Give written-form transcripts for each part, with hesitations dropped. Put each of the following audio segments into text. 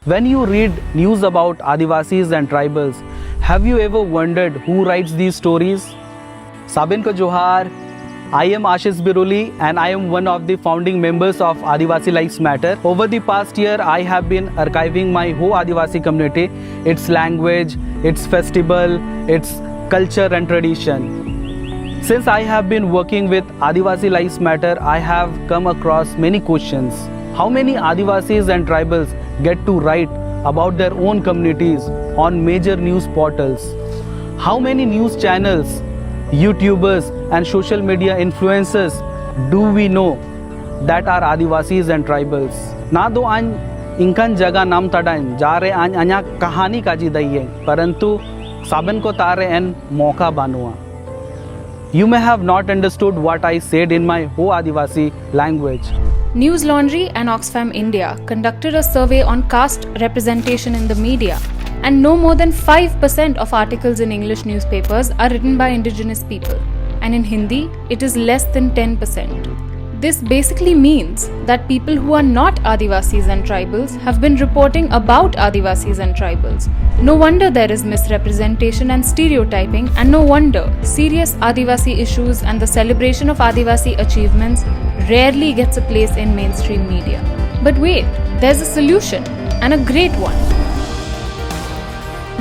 When you read news about Adivasis and tribals, have you ever wondered who writes these stories? Sabin ko Johar. I am Ashish Biruli and I am one of the founding members of Adivasi Lives Matter. Over the past year, I have been archiving my whole Adivasi community, its language, its festival, its culture and tradition. Since I have been working with Adivasi Lives Matter, I have come across many questions. How many Adivasis and tribals get to write about their own communities on major news portals? How many news channels, YouTubers and social media influencers do we know that are Adivasis and tribals? Na do an inkan jaga nam tadain jare an anya kahani kaji daiye parantu saben ko tare en moka banua. You may have not understood what I said in my Ho Adivasi language. News Laundry and Oxfam India conducted a survey on caste representation in the media, and no more than 5% of articles in English newspapers are written by indigenous people, and in Hindi, it is less than 10%. This basically means that people who are not Adivasis and tribals have been reporting about Adivasis and tribals. No wonder there is misrepresentation and stereotyping, and no wonder serious Adivasi issues and the celebration of Adivasi achievements rarely gets a place in mainstream media. But wait, there's a solution, and a great one.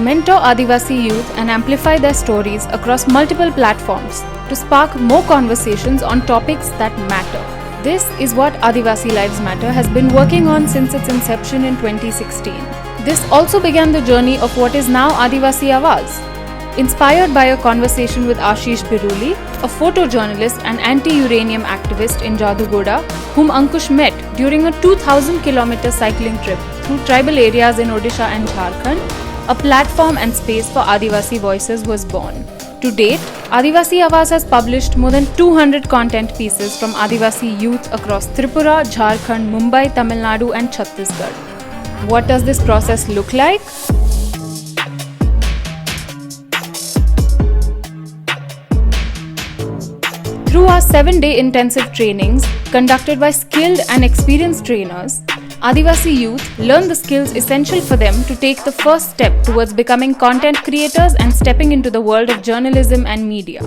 Mentor Adivasi youth and amplify their stories across multiple platforms to spark more conversations on topics that matter. This is what Adivasi Lives Matter has been working on since its inception in 2016. This also began the journey of what is now Adivasi Awaz. Inspired by a conversation with Ashish Biruli, a photojournalist and anti-uranium activist in Jadugoda, whom Ankush met during a 2,000-kilometer cycling trip through tribal areas in Odisha and Jharkhand, a platform and space for Adivasi voices was born. To date, Adivasi Awaz has published more than 200 content pieces from Adivasi youth across Tripura, Jharkhand, Mumbai, Tamil Nadu and Chhattisgarh. What does this process look like? Through our 7-day intensive trainings conducted by skilled and experienced trainers, Adivasi youth learn the skills essential for them to take the first step towards becoming content creators and stepping into the world of journalism and media.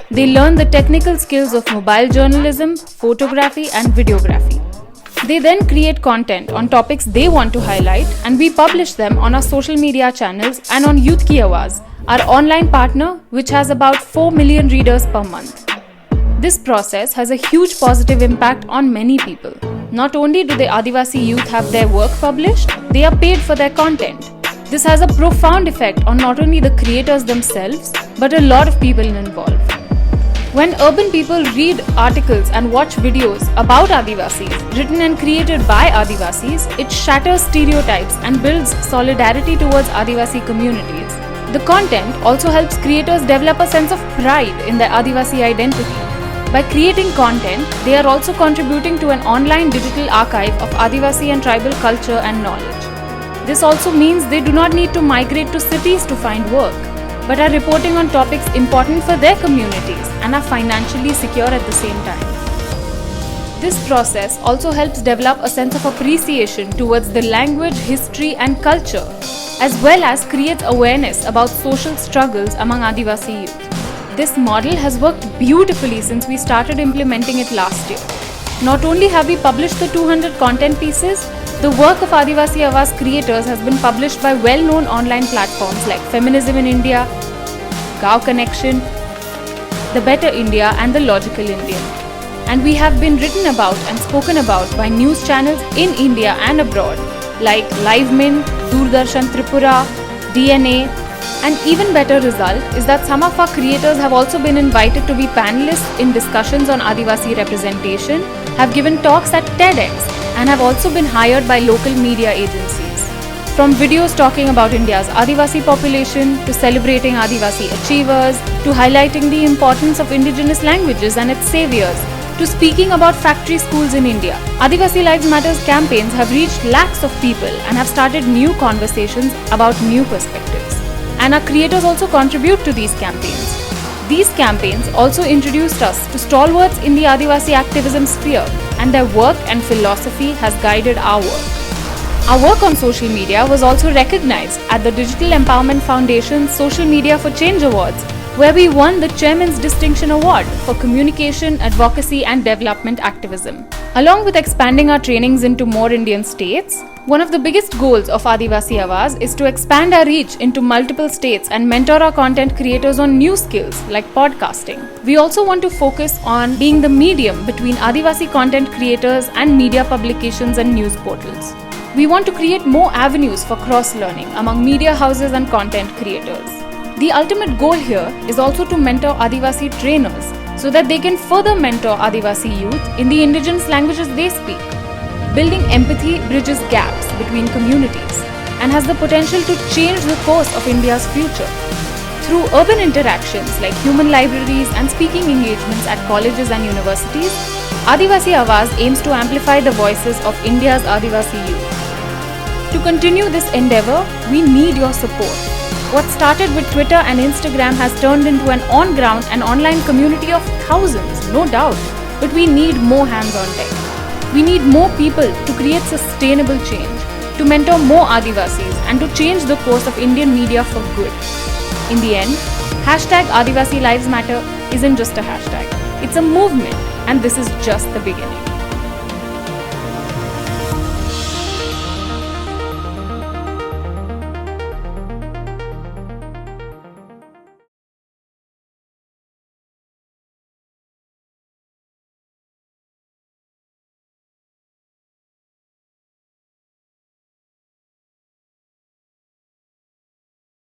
They learn the technical skills of mobile journalism, photography and videography. They then create content on topics they want to highlight, and we publish them on our social media channels and on Youth Ki Awaz, our online partner which has about 4 million readers per month. This process has a huge positive impact on many people. Not only do the Adivasi youth have their work published, they are paid for their content. This has a profound effect on not only the creators themselves, but a lot of people involved. When urban people read articles and watch videos about Adivasis, written and created by Adivasis, it shatters stereotypes and builds solidarity towards Adivasi communities. The content also helps creators develop a sense of pride in their Adivasi identity. By creating content, they are also contributing to an online digital archive of Adivasi and tribal culture and knowledge. This also means they do not need to migrate to cities to find work, but are reporting on topics important for their communities and are financially secure at the same time. This process also helps develop a sense of appreciation towards the language, history and culture, as well as creates awareness about social struggles among Adivasi youth. This model has worked beautifully since we started implementing it last year. Not only have we published the 200 content pieces, the work of Adivasi Awaz creators has been published by well-known online platforms like Feminism in India, Gaon Connection, The Better India and The Logical Indian. And we have been written about and spoken about by news channels in India and abroad like Live Min, Doordarshan Tripura, DNA, and even better result is that some of our creators have also been invited to be panelists in discussions on Adivasi representation, have given talks at TEDx, and have also been hired by local media agencies. From videos talking about India's Adivasi population, to celebrating Adivasi achievers, to highlighting the importance of indigenous languages and its saviors, to speaking about factory schools in India, Adivasi Lives Matter's campaigns have reached lakhs of people and have started new conversations about new perspectives. And our creators also contribute to these campaigns. These campaigns also introduced us to stalwarts in the Adivasi activism sphere, and their work and philosophy has guided our work. Our work on social media was also recognized at the Digital Empowerment Foundation's Social Media for Change Awards, where we won the Chairman's Distinction Award for Communication, Advocacy and Development Activism. Along with expanding our trainings into more Indian states, one of the biggest goals of Adivasi Awaaz is to expand our reach into multiple states and mentor our content creators on new skills like podcasting. We also want to focus on being the medium between Adivasi content creators and media publications and news portals. We want to create more avenues for cross-learning among media houses and content creators. The ultimate goal here is also to mentor Adivasi trainers so that they can further mentor Adivasi youth in the indigenous languages they speak. Building empathy bridges gaps between communities and has the potential to change the course of India's future. Through urban interactions like human libraries and speaking engagements at colleges and universities, Adivasi Awaaz aims to amplify the voices of India's Adivasi youth. To continue this endeavor, we need your support. What started with Twitter and Instagram has turned into an on-ground and online community of thousands, no doubt, but we need more hands on deck. We need more people to create sustainable change, to mentor more Adivasis and to change the course of Indian media for good. In the end, #Adivasi Lives Matter isn't just a hashtag, it's a movement, and this is just the beginning.